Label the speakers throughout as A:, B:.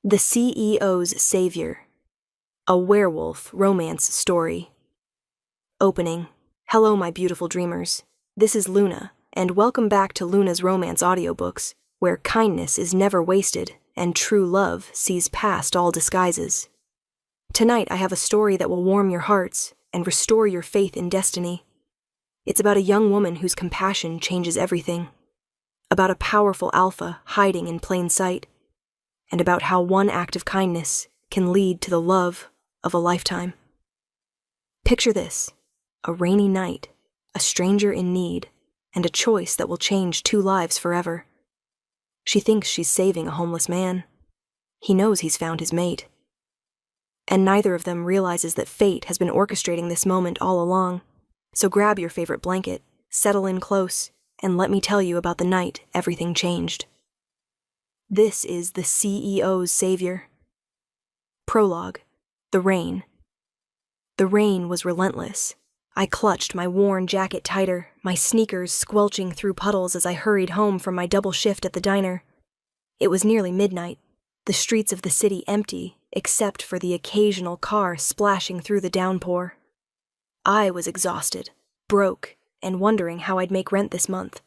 A: The CEO's Savior. A werewolf romance story. Opening. Hello, my beautiful dreamers. This is Luna, and welcome back to Luna's Romance Audiobooks, where kindness is never wasted and true love sees past all disguises. Tonight I have a story that will warm your hearts and restore your faith in destiny. It's about a young woman whose compassion changes everything. About a powerful alpha hiding in plain sight. And about how one act of kindness can lead to the love of a lifetime. Picture this: a rainy night, a stranger in need, and a choice that will change two lives forever. She thinks she's saving a homeless man. He knows he's found his mate. And neither of them realizes that fate has been orchestrating this moment all along. So grab your favorite blanket, settle in close, and let me tell you about the night everything changed. This is the CEO's Savior. Prologue. The rain. The rain was relentless. I clutched my worn jacket tighter, my sneakers squelching through puddles as I hurried home from my double shift at the diner. It was nearly midnight, the streets of the city empty, except for the occasional car splashing through the downpour. I was exhausted, broke, and wondering how I'd make rent this month.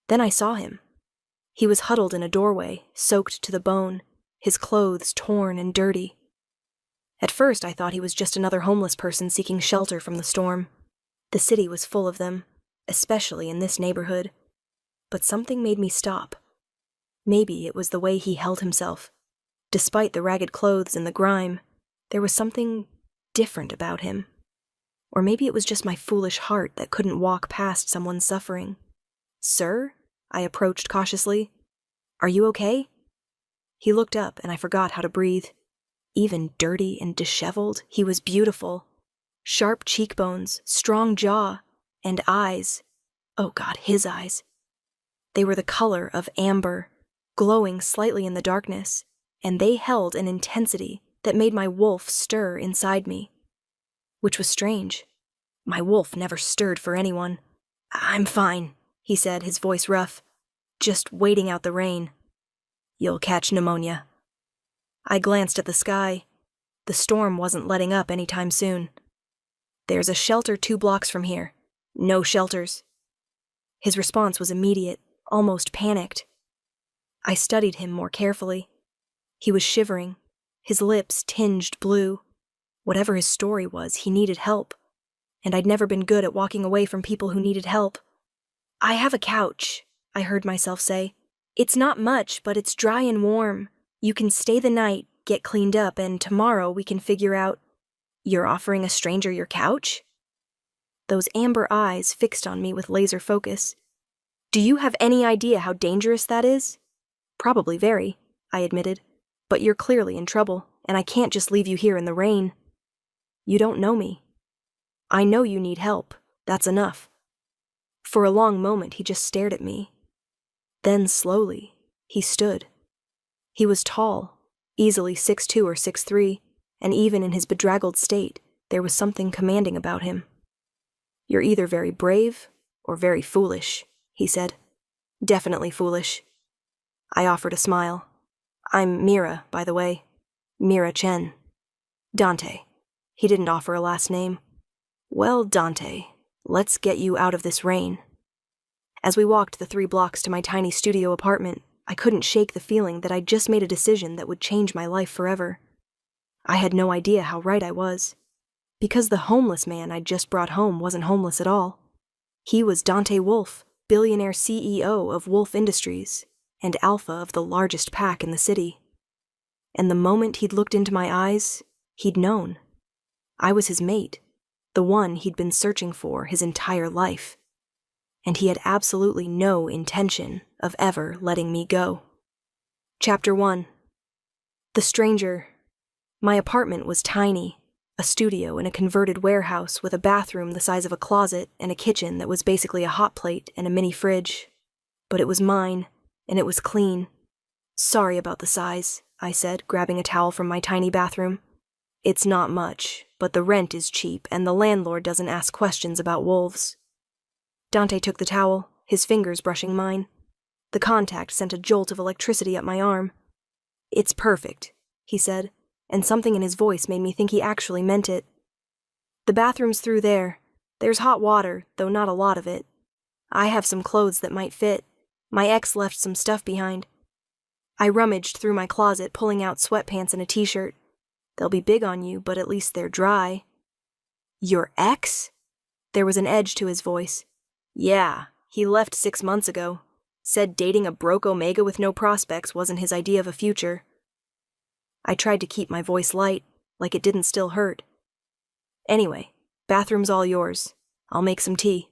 A: Then I saw him. He was huddled in a doorway, soaked to the bone, his clothes torn and dirty. At first I thought he was just another homeless person seeking shelter from the storm. The city was full of them, especially in this neighborhood. But something made me stop. Maybe it was the way he held himself. Despite the ragged clothes and the grime, there was something different about him. Or maybe it was just my foolish heart that couldn't walk past someone suffering. "Sir?" I approached cautiously. "Are you okay?" He looked up and I forgot how to breathe. Even dirty and disheveled, he was beautiful. Sharp cheekbones, strong jaw, and eyes. Oh God, his eyes. They were the color of amber, glowing slightly in the darkness, and they held an intensity that made my wolf stir inside me. Which was strange. My wolf never stirred for anyone. "I'm fine," he said, his voice rough. "Just waiting out the rain." "You'll catch pneumonia." I glanced at the sky. The storm wasn't letting up anytime soon. "There's a shelter 2 blocks from here. No shelters." His response was immediate, almost panicked. I studied him more carefully. He was shivering, his lips tinged blue. Whatever his story was, he needed help. And I'd never been good at walking away from people who needed help. "I have a couch," I heard myself say. "It's not much, but it's dry and warm. You can stay the night, get cleaned up, and tomorrow we can figure out—" "You're offering a stranger your couch?" Those amber eyes fixed on me with laser focus. "Do you have any idea how dangerous that is?" "Probably very," I admitted. "But you're clearly in trouble, and I can't just leave you here in the rain." "You don't know me." "I know you need help. That's enough." For a long moment he just stared at me. Then slowly, he stood. He was tall, easily 6'2" or 6'3", and even in his bedraggled state, there was something commanding about him. "You're either very brave or very foolish," he said. "Definitely foolish." I offered a smile. "I'm Mira, by the way. Mira Chen." "Dante." He didn't offer a last name. "Well, Dante, let's get you out of this rain." As we walked the 3 blocks to my tiny studio apartment, I couldn't shake the feeling that I'd just made a decision that would change my life forever. I had no idea how right I was. Because the homeless man I'd just brought home wasn't homeless at all. He was Dante Wolf, billionaire CEO of Wolf Industries, and alpha of the largest pack in the city. And the moment he'd looked into my eyes, he'd known. I was his mate, the one he'd been searching for his entire life. And he had absolutely no intention of ever letting me go. Chapter 1. The Stranger. My apartment was tiny, a studio in a converted warehouse with a bathroom the size of a closet and a kitchen that was basically a hot plate and a mini fridge. But it was mine, and it was clean. "Sorry about the size," I said, grabbing a towel from my tiny bathroom. "It's not much, but the rent is cheap and the landlord doesn't ask questions about wolves." Dante took the towel, his fingers brushing mine. The contact sent a jolt of electricity up my arm. It's perfect, he said, and something in his voice made me think he actually meant it. The bathroom's through there. There's hot water, though not a lot of it. I have some clothes that might fit. My ex left some stuff behind. I rummaged through my closet, pulling out sweatpants and a t-shirt. They'll be big on you, but at least they're dry. Your ex? There was an edge to his voice. Yeah, he left 6 months ago. Said dating a broke Omega with no prospects wasn't his idea of a future. I tried to keep my voice light, like it didn't still hurt. Anyway, bathroom's all yours. I'll make some tea.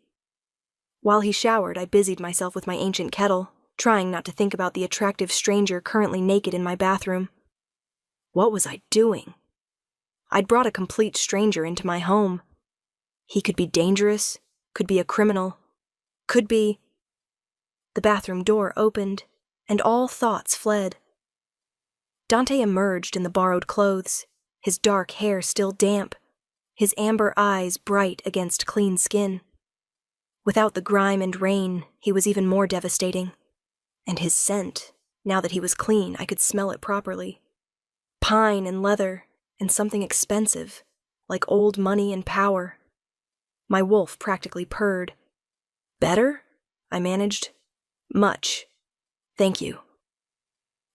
A: While he showered, I busied myself with my ancient kettle, trying not to think about the attractive stranger currently naked in my bathroom. What was I doing? I'd brought a complete stranger into my home. He could be dangerous, could be a criminal, could be... The bathroom door opened, and all thoughts fled. Dante emerged in the borrowed clothes, his dark hair still damp, his amber eyes bright against clean skin. Without the grime and rain, he was even more devastating. And his scent, now that he was clean, I could smell it properly. Pine and leather, and something expensive, like old money and power. My wolf practically purred. Better? I managed. Much. Thank you.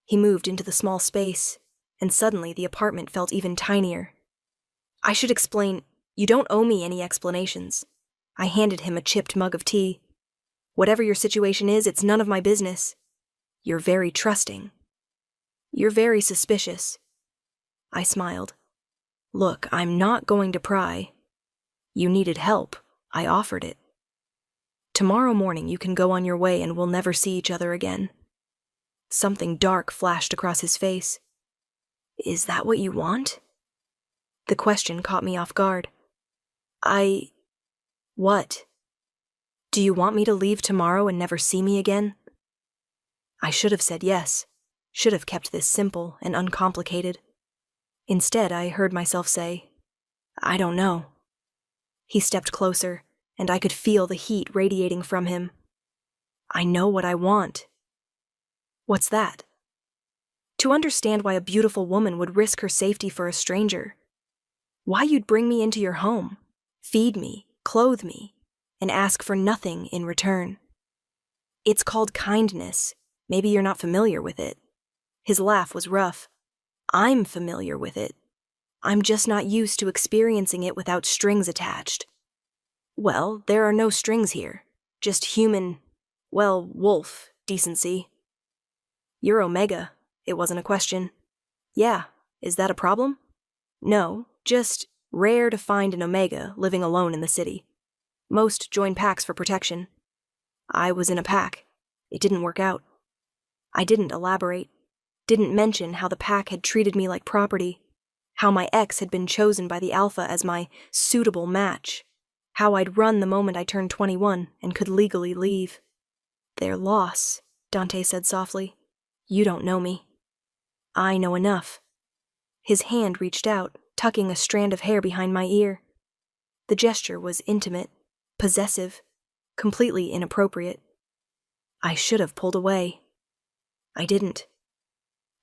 A: He moved into the small space, and suddenly the apartment felt even tinier. I should explain, you don't owe me any explanations. I handed him a chipped mug of tea. Whatever your situation is, it's none of my business. You're very trusting. You're very suspicious. I smiled. Look, I'm not going to pry. You needed help. I offered it. Tomorrow morning you can go on your way and we'll never see each other again. Something dark flashed across his face. Is that what you want? The question caught me off guard. What? Do you want me to leave tomorrow and never see me again? I should have said yes, should have kept this simple and uncomplicated. Instead, I heard myself say, I don't know. He stepped closer, and I could feel the heat radiating from him. I know what I want. What's that? To understand why a beautiful woman would risk her safety for a stranger. Why you'd bring me into your home, feed me, clothe me, and ask for nothing in return. It's called kindness. Maybe you're not familiar with it. His laugh was rough. I'm familiar with it. I'm just not used to experiencing it without strings attached. Well, there are no strings here. Just human, wolf decency. You're Omega. It wasn't a question. Yeah, is that a problem? No, just rare to find an Omega living alone in the city. Most join packs for protection. I was in a pack. It didn't work out. I didn't elaborate. Didn't mention how the pack had treated me like property. How my ex had been chosen by the Alpha as my suitable match. How I'd run the moment I turned 21 and could legally leave. Their loss, Dante said softly. You don't know me. I know enough. His hand reached out, tucking a strand of hair behind my ear. The gesture was intimate, possessive, completely inappropriate. I should have pulled away. I didn't.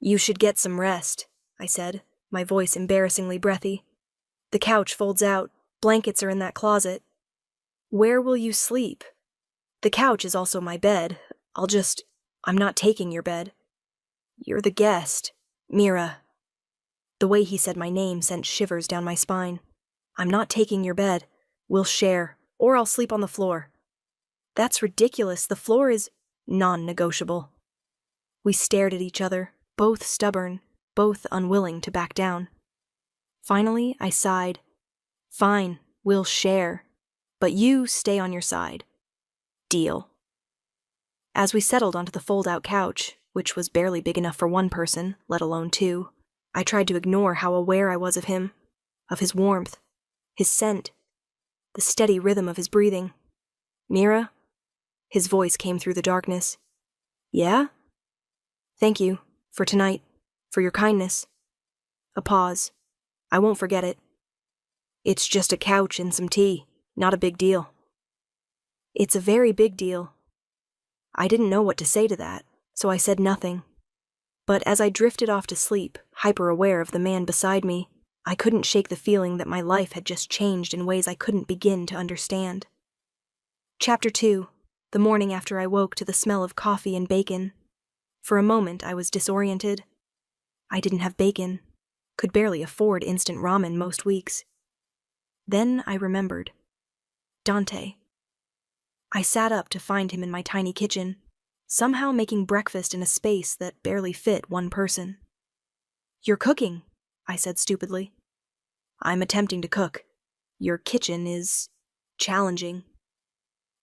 A: You should get some rest, I said, my voice embarrassingly breathy. The couch folds out. Blankets are in that closet. Where will you sleep? The couch is also my bed. I'm not taking your bed. You're the guest. Mira. The way he said my name sent shivers down my spine. I'm not taking your bed. We'll share, or I'll sleep on the floor. That's ridiculous. The floor is non-negotiable. We stared at each other, both stubborn, both unwilling to back down. Finally, I sighed. Fine, we'll share, but you stay on your side. Deal. As we settled onto the fold-out couch, which was barely big enough for one person, let alone two, I tried to ignore how aware I was of him, of his warmth, his scent, the steady rhythm of his breathing. Mira? His voice came through the darkness. Yeah? Thank you, for tonight, for your kindness. A pause. I won't forget it. It's just a couch and some tea, not a big deal. It's a very big deal. I didn't know what to say to that, so I said nothing. But as I drifted off to sleep, hyper-aware of the man beside me, I couldn't shake the feeling that my life had just changed in ways I couldn't begin to understand. Chapter 2. The morning after I woke to the smell of coffee and bacon. For a moment, I was disoriented. I didn't have bacon, could barely afford instant ramen most weeks. Then I remembered. Dante. I sat up to find him in my tiny kitchen, somehow making breakfast in a space that barely fit one person. "You're cooking," I said stupidly. "I'm attempting to cook. Your kitchen is challenging."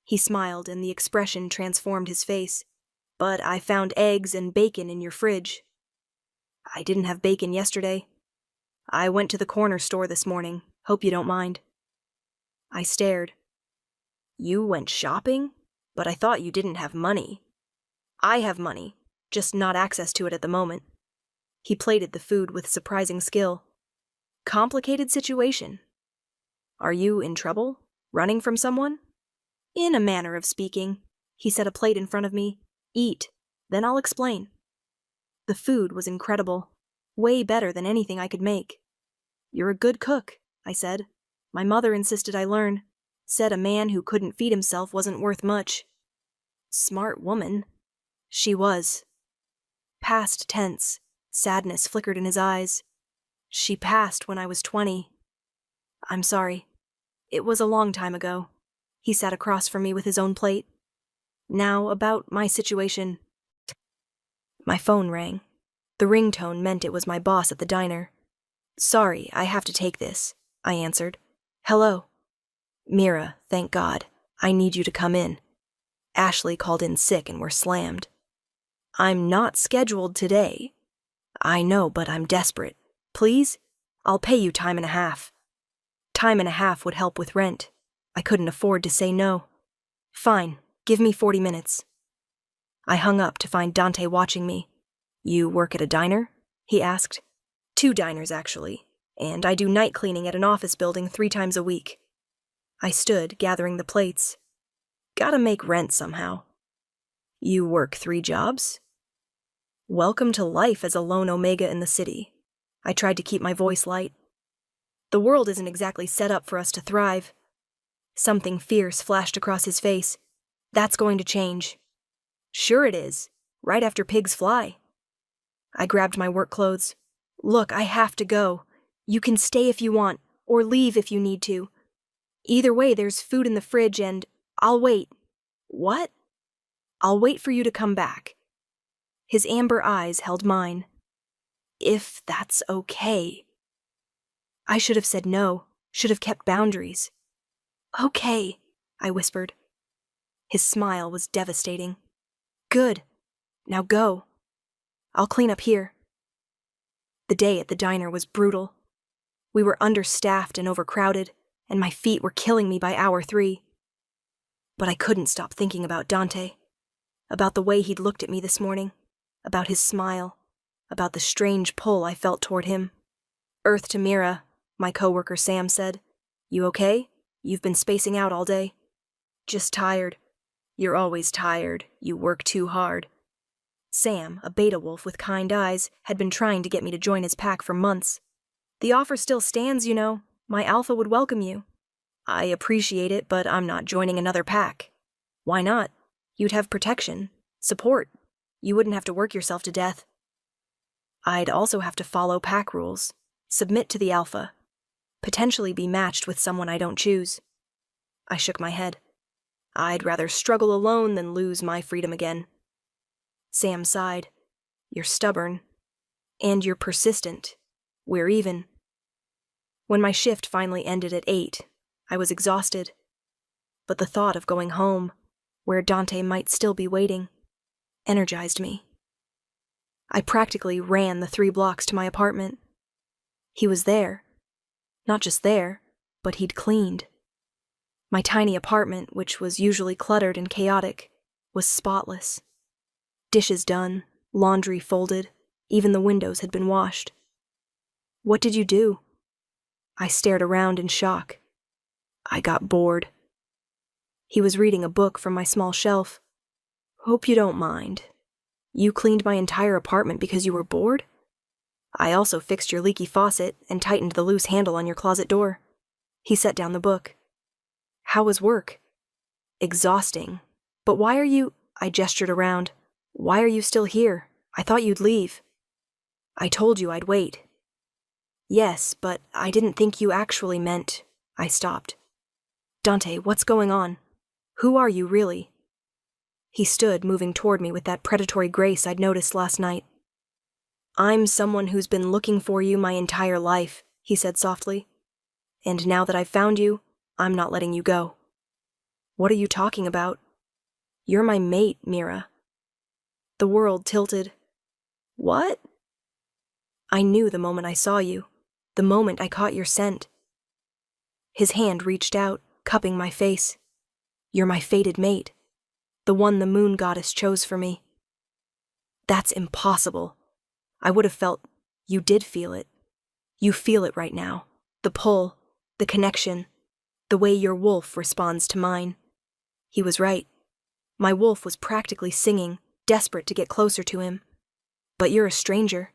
A: He smiled, and the expression transformed his face. "But I found eggs and bacon in your fridge." "I didn't have bacon yesterday. I went to the corner store this morning. Hope you don't mind." I stared. "You went shopping? But I thought you didn't have money." "I have money, just not access to it at the moment." He plated the food with surprising skill. "Complicated situation. Are you in trouble? Running from someone?" "In a manner of speaking." He set a plate in front of me. "Eat, then I'll explain." The food was incredible, way better than anything I could make. "You're a good cook," I said. "My mother insisted I learn. Said a man who couldn't feed himself wasn't worth much." "Smart woman." She was. Past tense. Sadness flickered in his eyes. "She passed when I was 20. I'm sorry. It was a long time ago." He sat across from me with his own plate. "Now, about my situation." My phone rang. The ringtone meant it was my boss at the diner. "Sorry, I have to take this," I answered. "Hello." "Mira, thank God. I need you to come in. Ashley called in sick and we're slammed." "I'm not scheduled today." "I know, but I'm desperate. Please? I'll pay you time and a half." Time and a half would help with rent. I couldn't afford to say no. "Fine, give me 40 minutes. I hung up to find Dante watching me. "You work at a diner?" he asked. "2 diners, actually, and I do night cleaning at an office building 3 times a week." I stood, gathering the plates. "Gotta make rent somehow." "You work 3 jobs?" Welcome to life as a lone omega in the city. I tried to keep my voice light. "The world isn't exactly set up for us to thrive." Something fierce flashed across his face. "That's going to change." "Sure it is. Right after pigs fly." I grabbed my work clothes. "Look, I have to go. You can stay if you want, or leave if you need to. Either way, there's food in the fridge and I'll wait." "What?" "I'll wait for you to come back." His amber eyes held mine. "If that's okay." I should have said no, should have kept boundaries. "Okay," I whispered. His smile was devastating. "Good. Now go. I'll clean up here." The day at the diner was brutal. We were understaffed and overcrowded, and my feet were killing me by hour 3. But I couldn't stop thinking about Dante, about the way he'd looked at me this morning, about his smile, about the strange pull I felt toward him. "Earth to Mira," my coworker Sam said. "You okay? You've been spacing out all day." "Just tired." "You're always tired. You work too hard." Sam, a beta wolf with kind eyes, had been trying to get me to join his pack for months. "The offer still stands, you know. My alpha would welcome you." "I appreciate it, but I'm not joining another pack." "Why not? You'd have protection, support. You wouldn't have to work yourself to death." "I'd also have to follow pack rules, submit to the alpha, potentially be matched with someone I don't choose." I shook my head. "I'd rather struggle alone than lose my freedom again." Sam sighed. "You're stubborn. And you're persistent. We're even." When my shift finally ended at 8, I was exhausted. But the thought of going home, where Dante might still be waiting, energized me. I practically ran the 3 blocks to my apartment. He was there. Not just there, but he'd cleaned. My tiny apartment, which was usually cluttered and chaotic, was spotless. Dishes done, laundry folded, even the windows had been washed. "What did you do?" I stared around in shock. "I got bored." He was reading a book from my small shelf. "Hope you don't mind." You cleaned my entire apartment because you were bored? I also fixed your leaky faucet and tightened the loose handle on your closet door. He set down the book. How was work? Exhausting. But why are you... I gestured around. Why are you still here? I thought you'd leave. I told you I'd wait. Yes, but I didn't think you actually meant... I stopped. Dante, what's going on? Who are you, really? He stood, moving toward me with that predatory grace I'd noticed last night. I'm someone who's been looking for you my entire life, he said softly. And now that I've found you, I'm not letting you go. What are you talking about? You're my mate, Mira. The world tilted. What? I knew the moment I saw you, the moment I caught your scent. His hand reached out, cupping my face. You're my fated mate, the one the moon goddess chose for me. That's impossible. I would have felt... You did feel it. You feel it right now. The pull, the connection, the way your wolf responds to mine. He was right. My wolf was practically singing, desperate to get closer to him. But you're a stranger.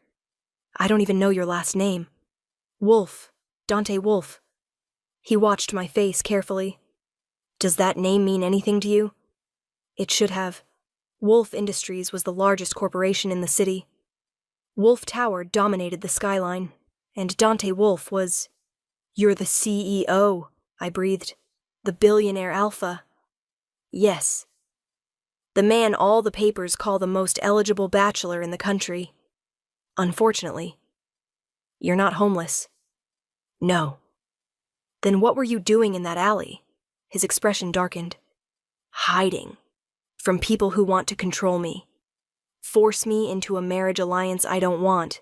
A: I don't even know your last name. Wolf. Dante Wolf. He watched my face carefully. Does that name mean anything to you? It should have. Wolf Industries was the largest corporation in the city. Wolf Tower dominated the skyline, and Dante Wolf was... You're the CEO, I breathed. The billionaire alpha. Yes. The man all the papers call the most eligible bachelor in the country. Unfortunately. You're not homeless. No. Then what were you doing in that alley? His expression darkened. Hiding. From people who want to control me. Force me into a marriage alliance I don't want.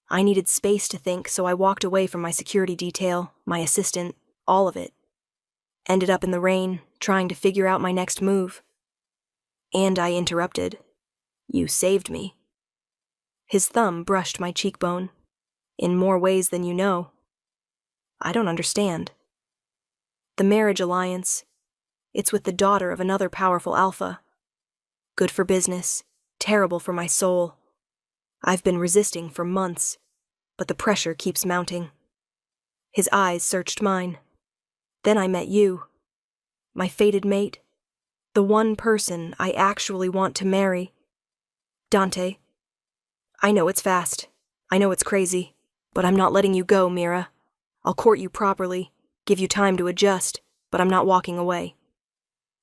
A: I needed space to think, so I walked away from my security detail, my assistant, all of it. Ended up in the rain, trying to figure out my next move. And I interrupted. You saved me. His thumb brushed my cheekbone. In more ways than you know. I don't understand. The marriage alliance. It's with the daughter of another powerful alpha. Good for business, terrible for my soul. I've been resisting for months, but the pressure keeps mounting. His eyes searched mine. Then I met you. My fated mate. The one person I actually want to marry. Dante. I know it's fast. I know it's crazy. But I'm not letting you go, Mira. I'll court you properly, give you time to adjust, but I'm not walking away.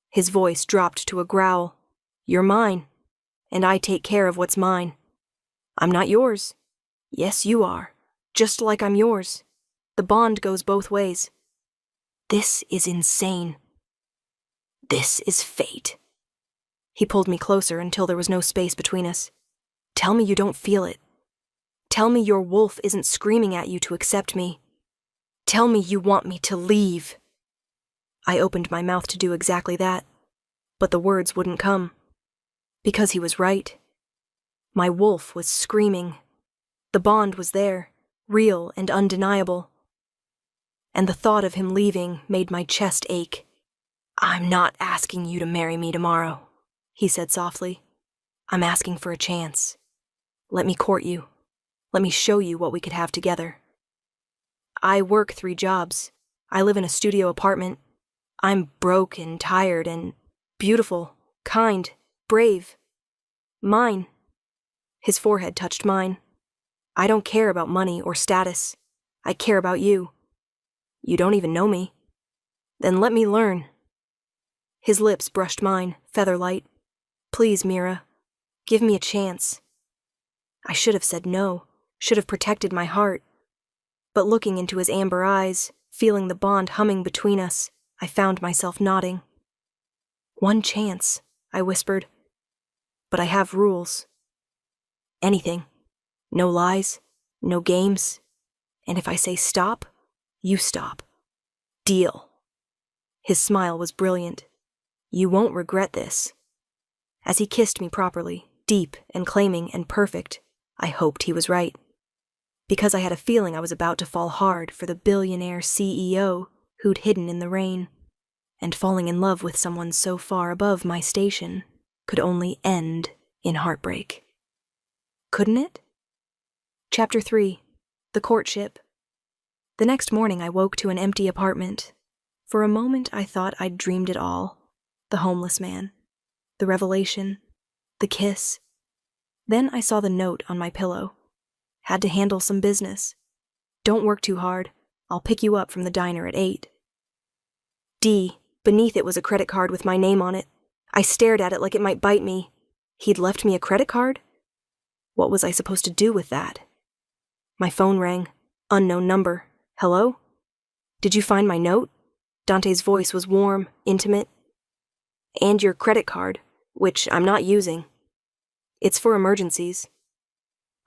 A: His voice dropped to a growl. You're mine, and I take care of what's mine. I'm not yours. Yes, you are, just like I'm yours. The bond goes both ways. This is insane. This is fate. He pulled me closer until there was no space between us. Tell me you don't feel it. Tell me your wolf isn't screaming at you to accept me. Tell me you want me to leave. I opened my mouth to do exactly that, but the words wouldn't come. Because he was right. My wolf was screaming. The bond was there, real and undeniable. And the thought of him leaving made my chest ache. I'm not asking you to marry me tomorrow, he said softly. I'm asking for a chance. Let me court you. Let me show you what we could have together. I work 3 jobs. I live in a studio apartment. I'm broke and tired and beautiful, kind, brave. Mine. His forehead touched mine. I don't care about money or status. I care about you. You don't even know me. Then let me learn. His lips brushed mine, feather-light. Please, Mira. Give me a chance. I should have said no. Should have protected my heart. But looking into his amber eyes, feeling the bond humming between us, I found myself nodding. One chance, I whispered. But I have rules. Anything. No lies, no games. And if I say stop, you stop. Deal. His smile was brilliant. You won't regret this. As he kissed me properly, deep and claiming and perfect, I hoped he was right. Because I had a feeling I was about to fall hard for the billionaire CEO who'd hidden in the rain, and falling in love with someone so far above my station could only end in heartbreak. Couldn't it? Chapter 3. The Courtship. The next morning I woke to an empty apartment. For a moment I thought I'd dreamed it all. The homeless man. The revelation. The kiss. Then I saw the note on my pillow. Had to handle some business. Don't work too hard. I'll pick you up from the diner at 8. D. Beneath it was a credit card with my name on it. I stared at it like it might bite me. He'd left me a credit card? What was I supposed to do with that? My phone rang. Unknown number. Hello? Did you find my note? Dante's voice was warm, intimate. And your credit card, which I'm not using. It's for emergencies.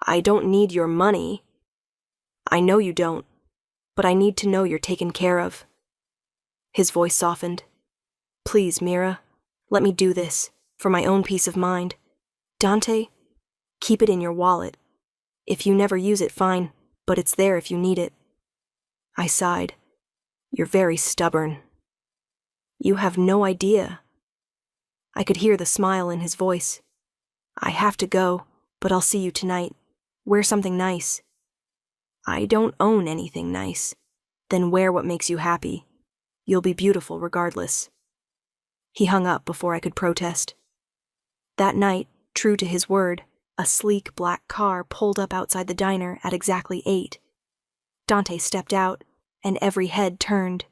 A: I don't need your money. I know you don't, but I need to know you're taken care of. His voice softened. Please, Mira, let me do this, for my own peace of mind. Dante, keep it in your wallet. If you never use it, fine, but it's there if you need it. I sighed. You're very stubborn. You have no idea. I could hear the smile in his voice. I have to go, but I'll see you tonight. Wear something nice. I don't own anything nice. Then wear what makes you happy. You'll be beautiful regardless. He hung up before I could protest. That night, true to his word, a sleek black car pulled up outside the diner at exactly 8. Dante stepped out, and every head turned.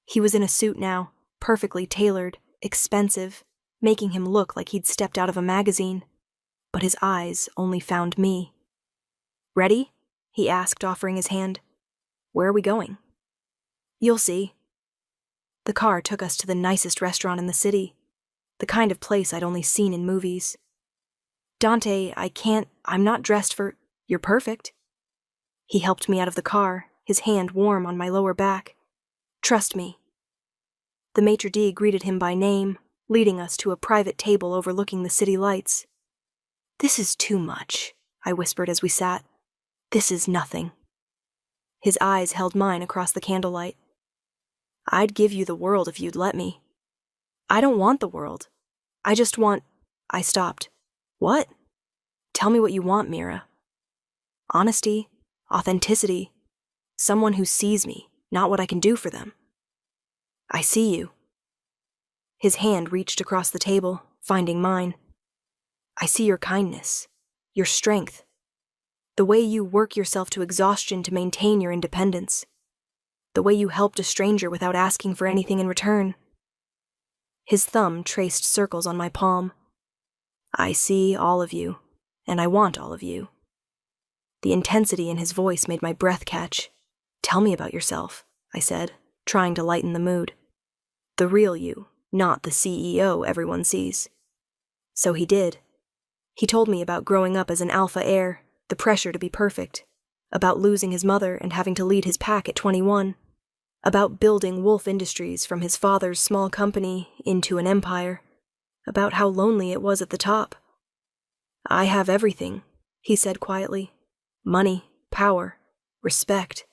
A: He was in a suit now, perfectly tailored, expensive, making him look like he'd stepped out of a magazine. But his eyes only found me. Ready? He asked, offering his hand. Where are we going? You'll see. The car took us to the nicest restaurant in the city, the kind of place I'd only seen in movies. Dante, I'm not dressed for... You're perfect. He helped me out of the car, his hand warm on my lower back. Trust me. The maitre d' greeted him by name, leading us to a private table overlooking the city lights. This is too much, I whispered as we sat. This is nothing. His eyes held mine across the candlelight. I'd give you the world if you'd let me. I don't want the world. I just want... I stopped. What? Tell me what you want, Mira. Honesty, authenticity, someone who sees me, not what I can do for them. I see you. His hand reached across the table, finding mine. I see your kindness, your strength, the way you work yourself to exhaustion to maintain your independence, the way you helped a stranger without asking for anything in return. His thumb traced circles on my palm. I see all of you, and I want all of you. The intensity in his voice made my breath catch. Tell me about yourself, I said, trying to lighten the mood. The real you, not the CEO everyone sees. So he did. He told me about growing up as an alpha heir, the pressure to be perfect, about losing his mother and having to lead his pack at 21, about building Wolf Industries from his father's small company into an empire, about how lonely it was at the top. I have everything, he said quietly. Money, power, respect.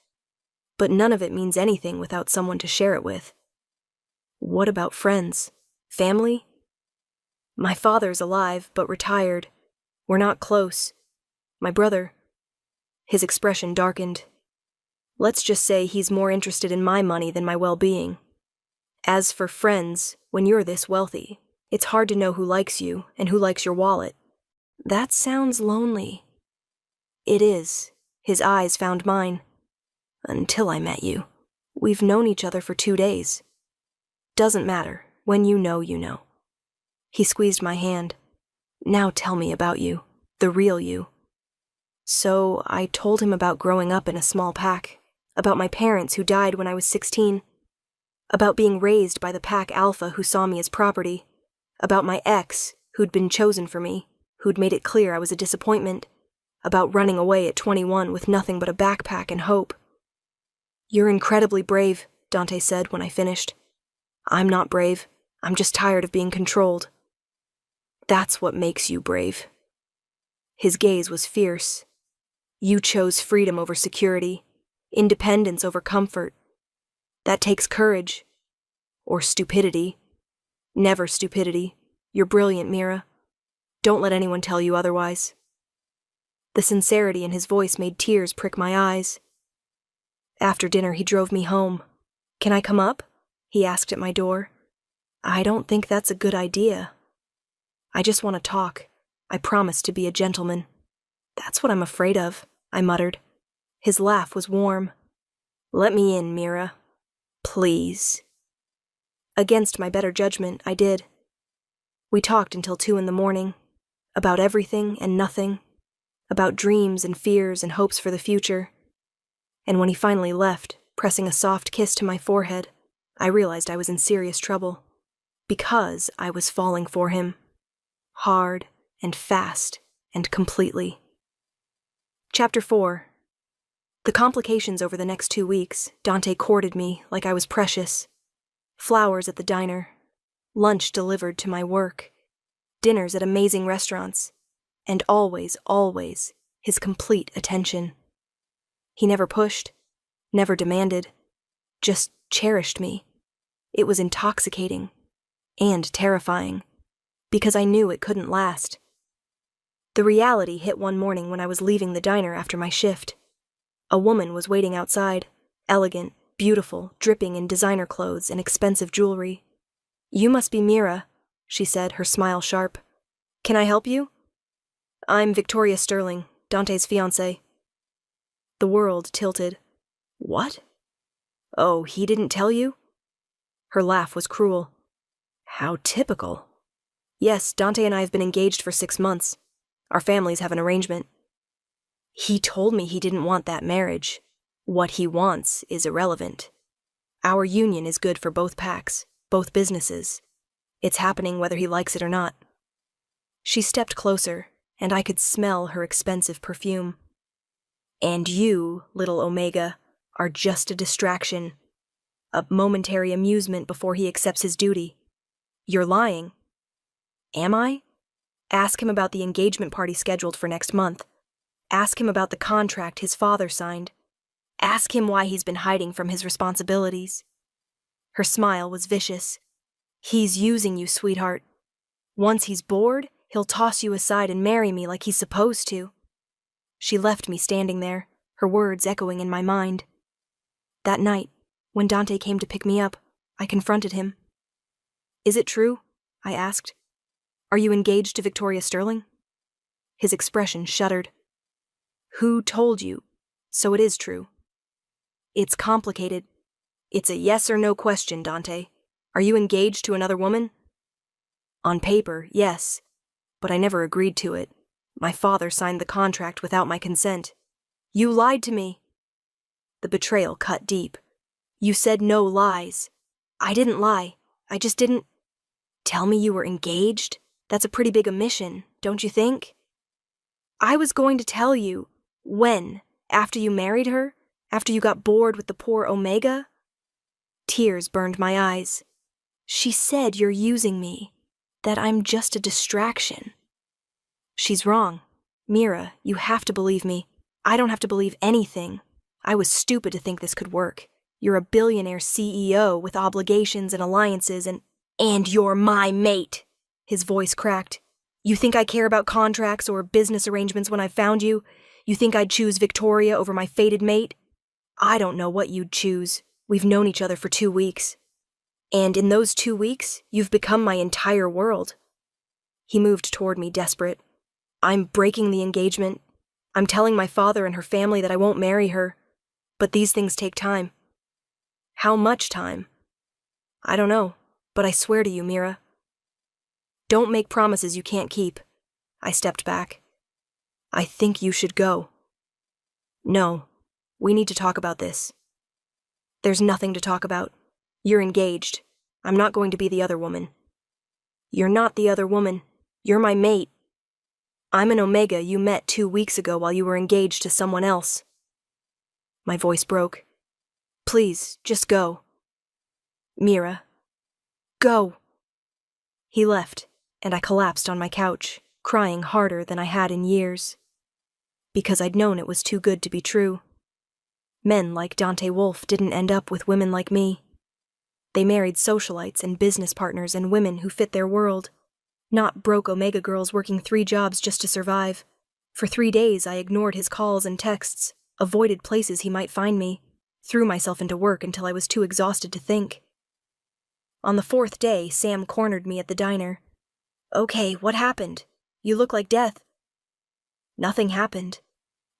A: But none of it means anything without someone to share it with. What about friends? Family? My father's alive, but retired. We're not close. My brother... His expression darkened. Let's just say he's more interested in my money than my well-being. As for friends, when you're this wealthy, it's hard to know who likes you and who likes your wallet. That sounds lonely. It is. His eyes found mine. Until I met you. We've known each other for 2 days. Doesn't matter. When you know, you know. He squeezed my hand. Now tell me about you. The real you. So I told him about growing up in a small pack, about my parents who died when I was 16, about being raised by the pack alpha who saw me as property, about my ex who'd been chosen for me, who'd made it clear I was a disappointment, about running away at 21 with nothing but a backpack and hope. You're incredibly brave, Dante said when I finished. I'm not brave. I'm just tired of being controlled. That's what makes you brave. His gaze was fierce. You chose freedom over security, independence over comfort. That takes courage. Or stupidity. Never stupidity. You're brilliant, Mira. Don't let anyone tell you otherwise." The sincerity in his voice made tears prick my eyes. After dinner, he drove me home. "Can I come up?" he asked at my door. "I don't think that's a good idea. I just want to talk. I promised to be a gentleman." "That's what I'm afraid of," I muttered. His laugh was warm. "Let me in, Mira. Please." Against my better judgment, I did. We talked until 2 in the morning, about everything and nothing, about dreams and fears and hopes for the future. And when he finally left, pressing a soft kiss to my forehead, I realized I was in serious trouble, because I was falling for him. Hard and fast and completely. Chapter 4. The complications over the next 2 weeks, Dante courted me like I was precious. Flowers at the diner, lunch delivered to my work, dinners at amazing restaurants, and always, always, his complete attention. He never pushed, never demanded, just cherished me. It was intoxicating and terrifying, because I knew it couldn't last. The reality hit one morning when I was leaving the diner after my shift. A woman was waiting outside, elegant, beautiful, dripping in designer clothes and expensive jewelry. "You must be Mira," she said, her smile sharp. "Can I help you?" "I'm Victoria Sterling, Dante's fiancée." The world tilted. "What? Oh, he didn't tell you?" Her laugh was cruel. "How typical." "Yes, Dante and I have been engaged for 6 months. Our families have an arrangement." "He told me he didn't want that marriage. What he wants is irrelevant. Our union is good for both packs, both businesses. It's happening whether he likes it or not." She stepped closer, and I could smell her expensive perfume. "And you, little Omega, are just a distraction. A momentary amusement before he accepts his duty. You're lying." "Am I?" "Ask him about the engagement party scheduled for next month. Ask him about the contract his father signed. Ask him why he's been hiding from his responsibilities." Her smile was vicious. "He's using you, sweetheart. Once he's bored, he'll toss you aside and marry me like he's supposed to." She left me standing there, her words echoing in my mind. That night, when Dante came to pick me up, I confronted him. "Is it true?" I asked. "Are you engaged to Victoria Sterling?" His expression shuddered. "Who told you? So it is true." "It's complicated. It's a yes or no question, Dante. Are you engaged to another woman?" "On paper, yes, but I never agreed to it. My father signed the contract without my consent." "You lied to me." The betrayal cut deep. "You said no lies." "I didn't lie. I just didn't—" "Tell me you were engaged? That's a pretty big omission, don't you think?" "I was going to tell you. When? After you married her? After you got bored with the poor Omega?" Tears burned my eyes. "She said you're using me, that I'm just a distraction." "She's wrong. Mira, you have to believe me. I don't have to believe anything. I was stupid to think this could work. You're a billionaire CEO with obligations and alliances and you're my mate." His voice cracked. "You think I care about contracts or business arrangements when I found you? You think I'd choose Victoria over my fated mate? I don't know what you'd choose. We've known each other for 2 weeks. And in those 2 weeks, you've become my entire world." He moved toward me, desperate. "I'm breaking the engagement. I'm telling my father and her family that I won't marry her. But these things take time." "How much time?" "I don't know, but I swear to you, Mira." "Don't make promises you can't keep." I stepped back. "I think you should go." "No, we need to talk about this." "There's nothing to talk about. You're engaged. I'm not going to be the other woman." "You're not the other woman. You're my mate. I'm an Omega you met 2 weeks ago while you were engaged to someone else." My voice broke. "Please, just go." "Mira, go." He left, and I collapsed on my couch, crying harder than I had in years. Because I'd known it was too good to be true. Men like Dante Wolf didn't end up with women like me. They married socialites and business partners and women who fit their world. Not broke Omega girls working 3 jobs just to survive. For 3 days, I ignored his calls and texts, avoided places he might find me, threw myself into work until I was too exhausted to think. On the 4th day, Sam cornered me at the diner. "Okay, what happened? You look like death." "Nothing happened."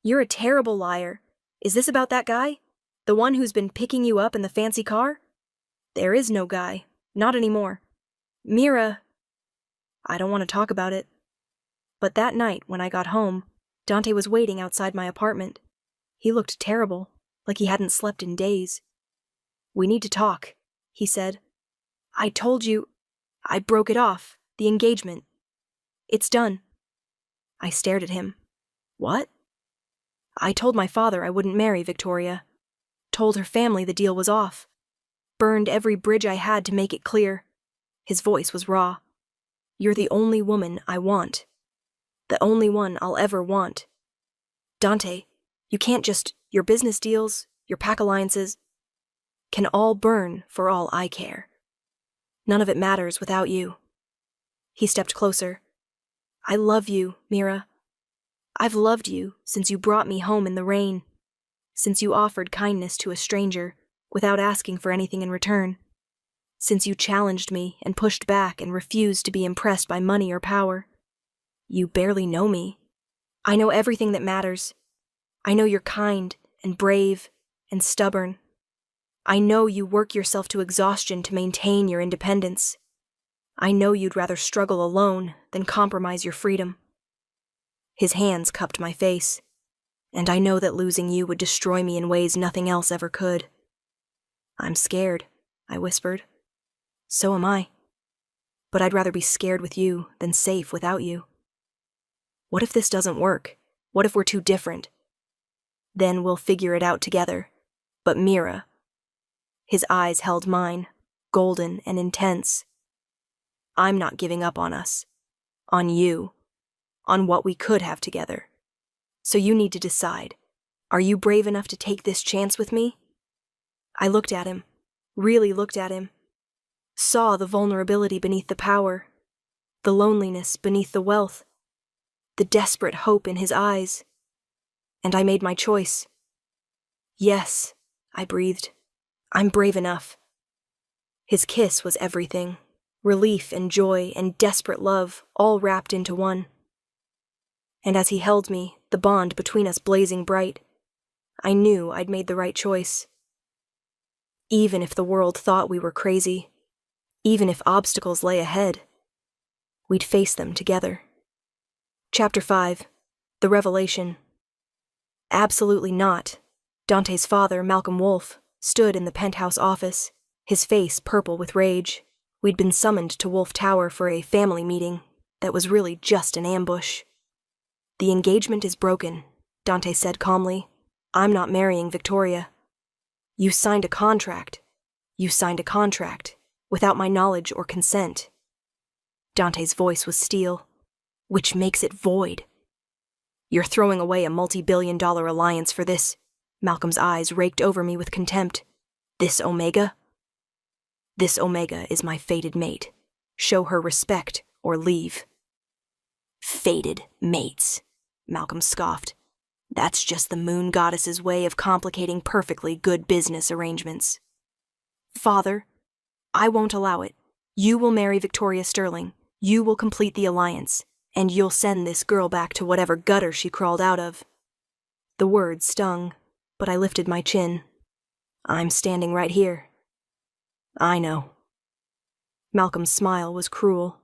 A: "You're a terrible liar. Is this about that guy? The one who's been picking you up in the fancy car?" "There is no guy. Not anymore. Mira." "I don't want to talk about it." But that night, when I got home, Dante was waiting outside my apartment. He looked terrible, like he hadn't slept in days. "We need to talk," he said. "I told you. I broke it off, the engagement. It's done." I stared at him. "What?" "I told my father I wouldn't marry Victoria. Told her family the deal was off. Burned every bridge I had to make it clear." His voice was raw. "You're the only woman I want. The only one I'll ever want. Dante, you can't just, your business deals, your pack alliances, can all burn for all I care. None of it matters without you." He stepped closer. "I love you, Mira. I've loved you since you brought me home in the rain, since you offered kindness to a stranger without asking for anything in return, since you challenged me and pushed back and refused to be impressed by money or power. You barely know me. I know everything that matters. I know you're kind and brave and stubborn. I know you work yourself to exhaustion to maintain your independence. I know you'd rather struggle alone than compromise your freedom." His hands cupped my face, and I know that losing you would destroy me in ways nothing else ever could. "I'm scared," I whispered. "So am I. But I'd rather be scared with you than safe without you. What if this doesn't work? What if we're too different? Then we'll figure it out together. But Mira..." His eyes held mine, golden and intense. "I'm not giving up on us. On you. On what we could have together. So you need to decide. Are you brave enough to take this chance with me?" I looked at him, really looked at him. Saw the vulnerability beneath the power, the loneliness beneath the wealth, the desperate hope in his eyes. And I made my choice. "Yes," I breathed. "I'm brave enough." His kiss was everything. Relief and joy and desperate love, all wrapped into one. And as he held me, the bond between us blazing bright, I knew I'd made the right choice. Even if the world thought we were crazy, even if obstacles lay ahead, we'd face them together. Chapter 5. The Revelation. Absolutely not. Dante's father, Malcolm Wolfe, stood in the penthouse office, his face purple with rage. We'd been summoned to Wolfe Tower for a family meeting that was really just an ambush. "The engagement is broken," Dante said calmly. "I'm not marrying Victoria. You signed a contract. You signed a contract, without my knowledge or consent." Dante's voice was steel. "Which makes it void. You're throwing away a multi-billion-dollar alliance for this..." Malcolm's eyes raked over me with contempt. "This Omega? This Omega is my fated mate. Show her respect or leave." "Fated mates," Malcolm scoffed. "That's just the moon goddess's way of complicating perfectly good business arrangements." "Father, I won't allow it. You will marry Victoria Sterling. You will complete the alliance. And you'll send this girl back to whatever gutter she crawled out of." The words stung, but I lifted my chin. "I'm standing right here." "I know." Malcolm's smile was cruel.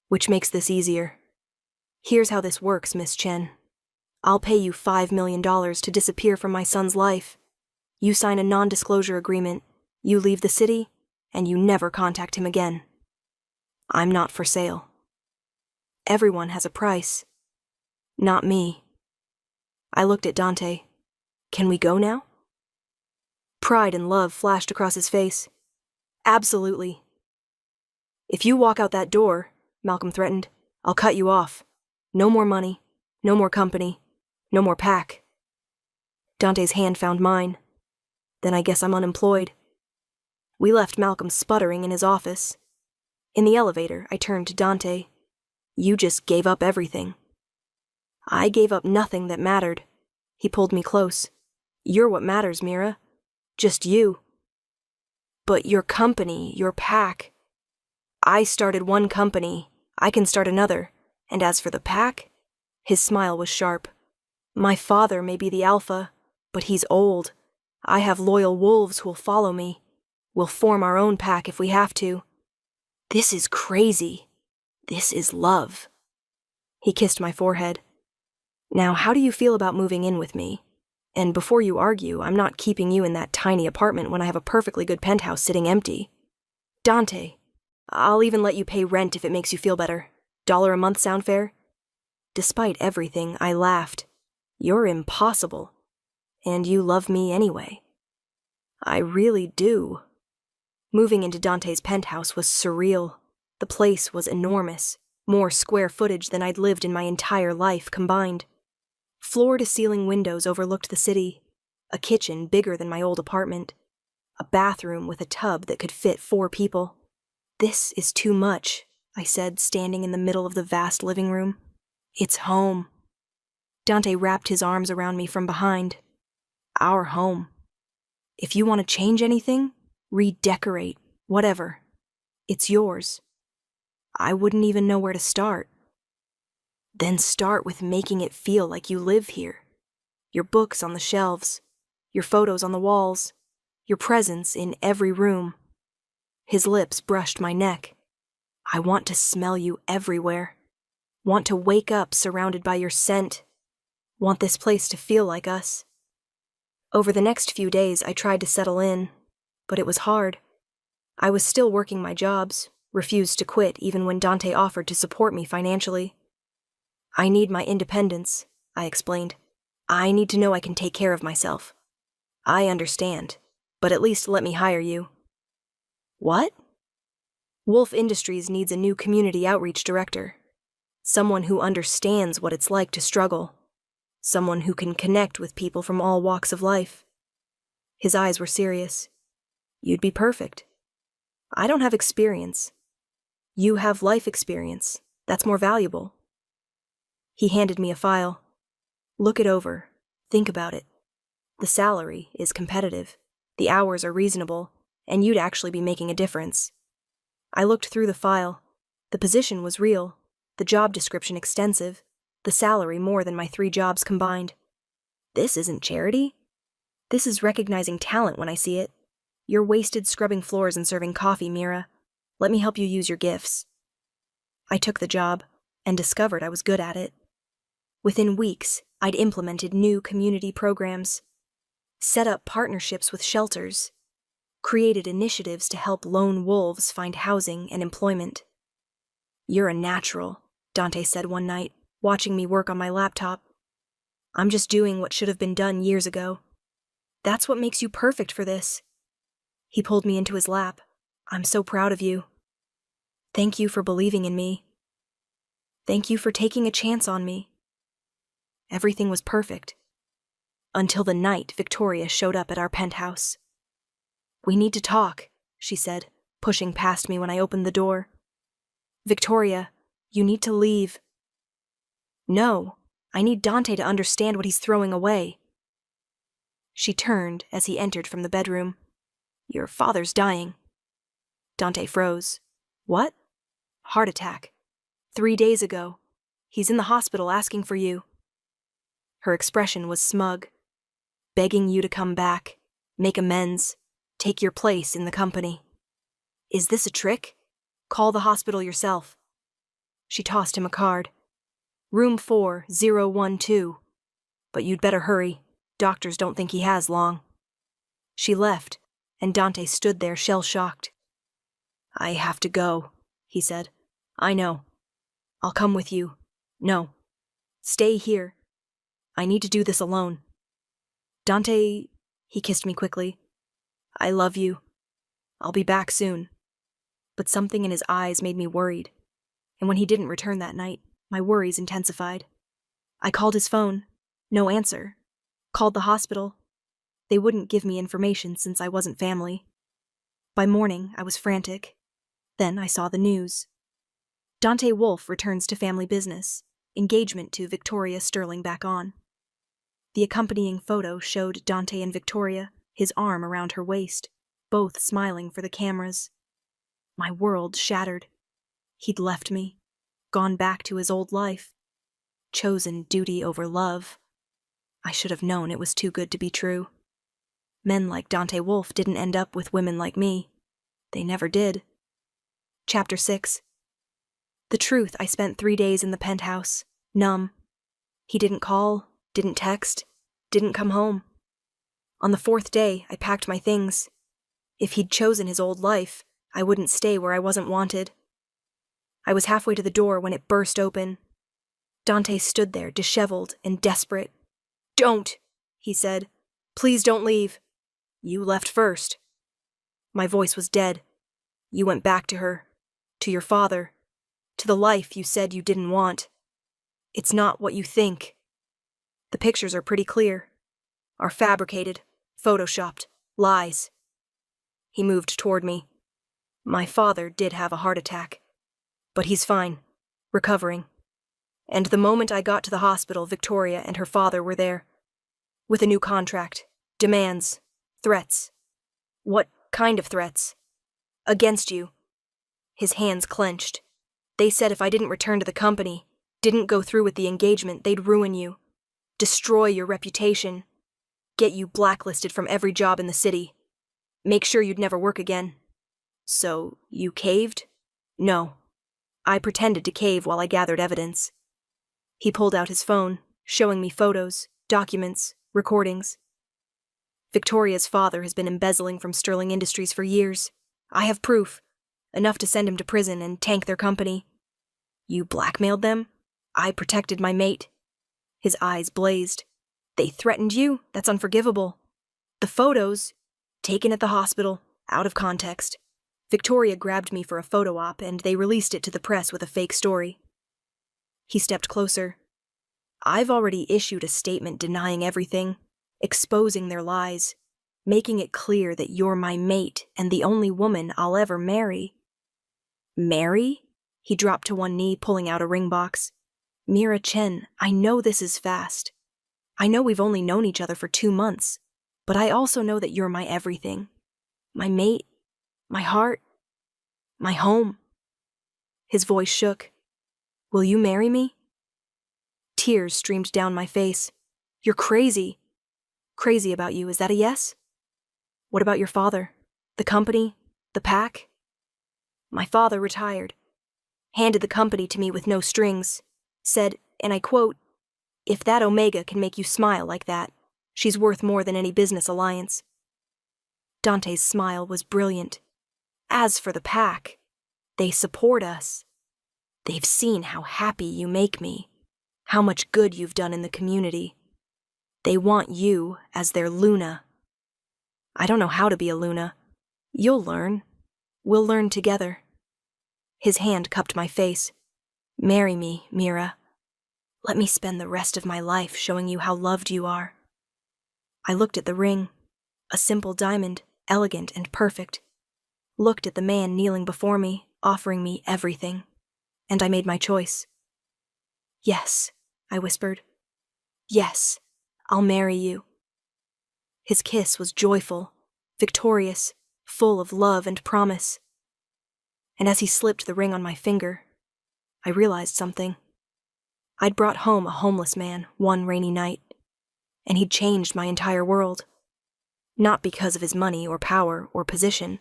A: "Which makes this easier. Here's how this works, Miss Chen. I'll pay you $5 million to disappear from my son's life. You sign a non-disclosure agreement, you leave the city, and you never contact him again. I'm not for sale. Everyone has a price. Not me." I looked at Dante. "Can we go now?" Pride and love flashed across his face. "Absolutely." "If you walk out that door," Malcolm threatened, "I'll cut you off. No more money, no more company, no more pack." Dante's hand found mine. "Then I guess I'm unemployed." We left Malcolm sputtering in his office. In the elevator, I turned to Dante. You just gave up everything. I gave up nothing that mattered. He pulled me close. You're what matters, Mira. Just you. But your company, your pack. I started one company. I can start another. And as for the pack, his smile was sharp. My father may be the alpha, but he's old. I have loyal wolves who'll follow me. We'll form our own pack if we have to. This is crazy. This is love. He kissed my forehead. Now, how do you feel about moving in with me? And before you argue, I'm not keeping you in that tiny apartment when I have a perfectly good penthouse sitting empty. Dante, I'll even let you pay rent if it makes you feel better. $1 a month sound fair? Despite everything, I laughed. You're impossible. And you love me anyway. I really do. Moving into Dante's penthouse was surreal. The place was enormous, more square footage than I'd lived in my entire life combined. Floor-to-ceiling windows overlooked the city, a kitchen bigger than my old apartment, a bathroom with a tub that could fit 4 people. This is too much, I said, standing in the middle of the vast living room. It's home. Dante wrapped his arms around me from behind. Our home. If you want to change anything, redecorate, whatever. It's yours. I wouldn't even know where to start. Then start with making it feel like you live here. Your books on the shelves, your photos on the walls, your presence in every room. His lips brushed my neck. I want to smell you everywhere. Want to wake up surrounded by your scent. Want this place to feel like us. Over the next few days, I tried to settle in, but it was hard. I was still working my jobs, refused to quit even when Dante offered to support me financially. I need my independence, I explained. I need to know I can take care of myself. I understand, but at least let me hire you. What? Wolf Industries needs a new community outreach director. Someone who understands what it's like to struggle. Someone who can connect with people from all walks of life. His eyes were serious. You'd be perfect. I don't have experience. You have life experience. That's more valuable. He handed me a file. Look it over. Think about it. The salary is competitive. The hours are reasonable, and you'd actually be making a difference. I looked through the file. The position was real, the job description extensive, the salary more than my 3 jobs combined. This isn't charity. This is recognizing talent when I see it. You're wasted scrubbing floors and serving coffee, Mira. Let me help you use your gifts. I took the job and discovered I was good at it. Within weeks, I'd implemented new community programs, set up partnerships with shelters, created initiatives to help lone wolves find housing and employment. You're a natural, Dante said one night, watching me work on my laptop. I'm just doing what should have been done years ago. That's what makes you perfect for this. He pulled me into his lap. I'm so proud of you. Thank you for believing in me. Thank you for taking a chance on me. Everything was perfect. Until the night Victoria showed up at our penthouse. We need to talk, she said, pushing past me when I opened the door. Victoria, you need to leave. No, I need Dante to understand what he's throwing away. She turned as he entered from the bedroom. Your father's dying. Dante froze. What? Heart attack. 3 days ago. He's in the hospital asking for you. Her expression was smug, begging you to come back, make amends, take your place in the company. Is this a trick? Call the hospital yourself. She tossed him a card. Room 4012. But you'd better hurry. Doctors don't think he has long. She left, and Dante stood there shell-shocked. I have to go, he said. I know. I'll come with you. No. Stay here. I need to do this alone. Dante, he kissed me quickly. I love you. I'll be back soon. But something in his eyes made me worried, and when he didn't return that night, my worries intensified. I called his phone. No answer. Called the hospital. They wouldn't give me information since I wasn't family. By morning, I was frantic. Then I saw the news. Dante Wolf returns to family business. Engagement to Victoria Sterling back on. The accompanying photo showed Dante and Victoria, his arm around her waist, both smiling for the cameras. My world shattered. He'd left me, gone back to his old life, chosen duty over love. I should have known it was too good to be true. Men like Dante Wolf didn't end up with women like me. They never did. Chapter 6. The truth, I spent 3 days in the penthouse, numb. He didn't call, didn't text, didn't come home. On the 4th day, I packed my things. If he'd chosen his old life, I wouldn't stay where I wasn't wanted. I was halfway to the door when it burst open. Dante stood there, disheveled and desperate. "Don't," he said. "Please don't leave. You left first." My voice was dead. "You went back to her, to your father, to the life you said you didn't want. It's not what you think. The pictures are pretty clear. Are fabricated, photoshopped, lies." He moved toward me. "My father did have a heart attack, but he's fine, recovering. And the moment I got to the hospital, Victoria and her father were there, with a new contract, demands, threats." "What kind of threats?" "Against you." His hands clenched. "They said if I didn't return to the company, didn't go through with the engagement, they'd ruin you, destroy your reputation, get you blacklisted from every job in the city, make sure you'd never work again." "So, you caved?" "No. I pretended to cave while I gathered evidence." He pulled out his phone, showing me photos, documents, recordings. "Victoria's father has been embezzling from Sterling Industries for years. I have proof, enough to send him to prison and tank their company." "You blackmailed them?" "I protected my mate." His eyes blazed. "They threatened you? That's unforgivable." "The photos, taken at the hospital, out of context. Victoria grabbed me for a photo op, and they released it to the press with a fake story." He stepped closer. "I've already issued a statement denying everything, exposing their lies, making it clear that you're my mate and the only woman I'll ever marry." "Marry?" He dropped to one knee, pulling out a ring box. "Mira Chen, I know this is fast. I know we've only known each other for 2 months, but I also know that you're my everything. My mate, my heart, my home." His voice shook. "Will you marry me?" Tears streamed down my face. "You're crazy." "Crazy about you, is that a yes?" "What about your father? The company? The pack?" "My father retired. Handed the company to me with no strings. Said, and I quote, 'If that Omega can make you smile like that, she's worth more than any business alliance.'" Dante's smile was brilliant. "As for the pack, they support us. They've seen how happy you make me, how much good you've done in the community. They want you as their Luna." "I don't know how to be a Luna." "You'll learn. We'll learn together." His hand cupped my face. "Marry me, Mira. Let me spend the rest of my life showing you how loved you are." I looked at the ring, a simple diamond, elegant and perfect. Looked at the man kneeling before me, offering me everything, and I made my choice. "Yes," I whispered. "Yes, I'll marry you." His kiss was joyful, victorious, full of love and promise. And as he slipped the ring on my finger, I realized something. I'd brought home a homeless man one rainy night, and he'd changed my entire world. Not because of his money or power or position,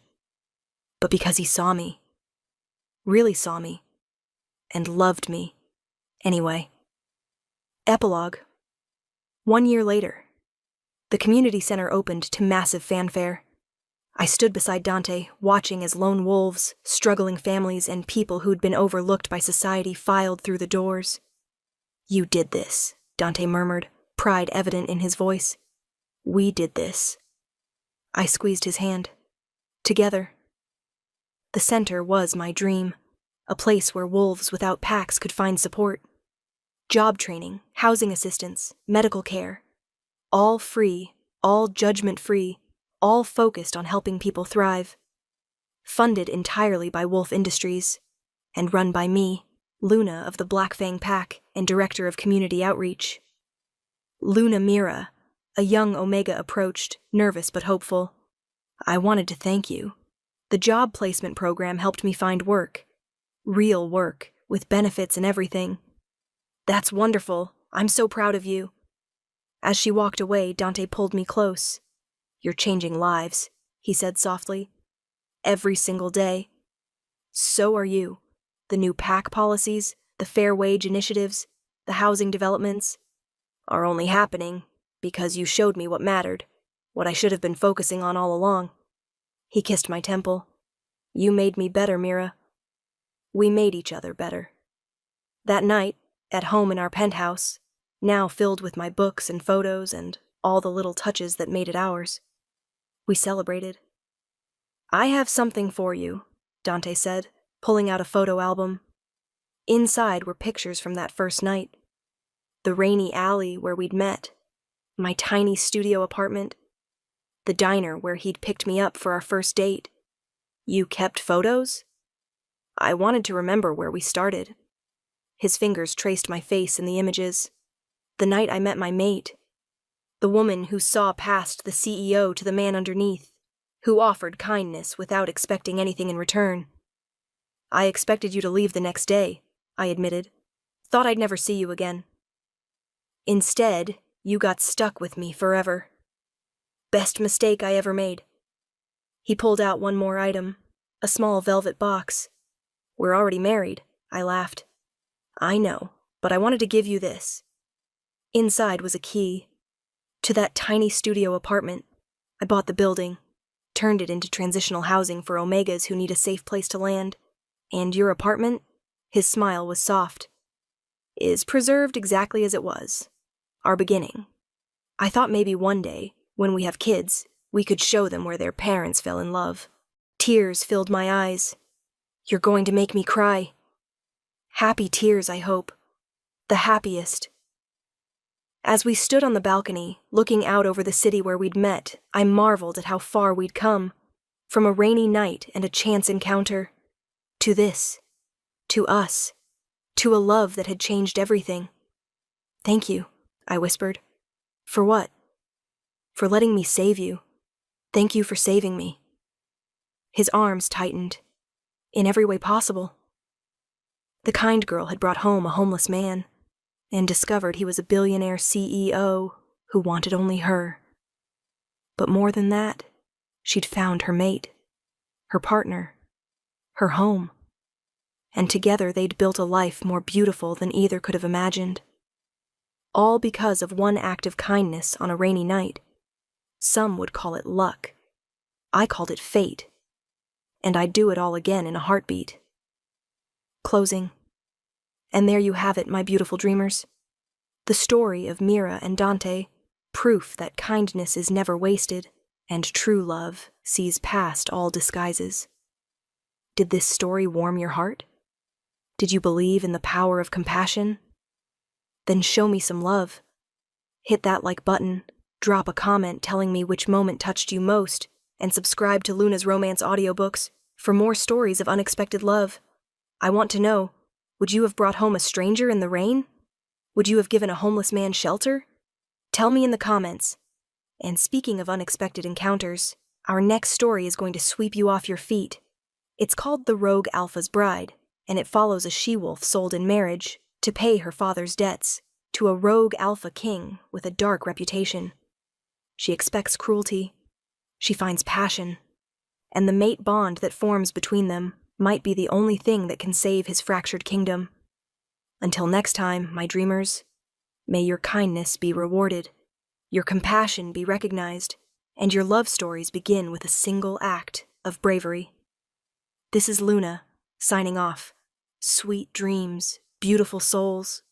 A: but because he saw me. Really saw me. And loved me. Anyway. Epilogue. 1 year later. The community center opened to massive fanfare. I stood beside Dante, watching as lone wolves, struggling families, and people who'd been overlooked by society filed through the doors. "You did this," Dante murmured, pride evident in his voice. "We did this." I squeezed his hand. Together. The center was my dream, a place where wolves without packs could find support. Job training, housing assistance, medical care. All free, all judgment-free, all focused on helping people thrive. Funded entirely by Wolf Industries, and run by me, Luna of the Black Fang Pack and Director of Community Outreach. Luna Mira, a young Omega approached, nervous but hopeful. I wanted to thank you. The job placement program helped me find work. Real work, with benefits and everything. That's wonderful. I'm so proud of you. As she walked away, Dante pulled me close. You're changing lives, he said softly. Every single day. So are you. The new PAC policies, the fair wage initiatives, the housing developments are only happening because you showed me what mattered, what I should have been focusing on all along. He kissed my temple. You made me better, Mira. We made each other better. That night, at home in our penthouse, now filled with my books and photos and all the little touches that made it ours, we celebrated. I have something for you, Dante said, pulling out a photo album. Inside were pictures from that first night. The rainy alley where we'd met, my tiny studio apartment, the diner where he'd picked me up for our first date. You kept photos? I wanted to remember where we started. His fingers traced my face in the images. The night I met my mate. The woman who saw past the CEO to the man underneath, who offered kindness without expecting anything in return. I expected you to leave the next day, I admitted. Thought I'd never see you again. Instead, you got stuck with me forever. Best mistake I ever made. He pulled out one more item, a small velvet box. We're already married, I laughed. I know, but I wanted to give you this. Inside was a key. To that tiny studio apartment. I bought the building, turned it into transitional housing for Omegas who need a safe place to land. And your apartment, his smile was soft, is preserved exactly as it was. Our beginning. I thought maybe one day, when we have kids, we could show them where their parents fell in love. Tears filled my eyes. You're going to make me cry. Happy tears, I hope. The happiest. As we stood on the balcony, looking out over the city where we'd met, I marveled at how far we'd come. From a rainy night and a chance encounter, to this, to us, to a love that had changed everything. Thank you, I whispered. For what? For letting me save you. Thank you for saving me. His arms tightened, in every way possible. The kind girl had brought home a homeless man, and discovered he was a billionaire CEO who wanted only her. But more than that, she'd found her mate, her partner, her home, and together they'd built a life more beautiful than either could have imagined. All because of one act of kindness on a rainy night. Some would call it luck. I called it fate. And I'd do it all again in a heartbeat. Closing. And there you have it, my beautiful dreamers. The story of Mira and Dante, proof that kindness is never wasted, and true love sees past all disguises. Did this story warm your heart? Did you believe in the power of compassion? Then show me some love. Hit that like button, drop a comment telling me which moment touched you most, and subscribe to Luna's Romance audiobooks for more stories of unexpected love. I want to know, would you have brought home a stranger in the rain? Would you have given a homeless man shelter? Tell me in the comments. And speaking of unexpected encounters, our next story is going to sweep you off your feet. It's called The Rogue Alpha's Bride, and it follows a she-wolf sold in marriage to pay her father's debts to a rogue alpha king with a dark reputation. She expects cruelty. She finds passion. And the mate bond that forms between them might be the only thing that can save his fractured kingdom. Until next time, my dreamers, may your kindness be rewarded, your compassion be recognized, and your love stories begin with a single act of bravery. This is Luna, signing off. Sweet dreams, beautiful souls.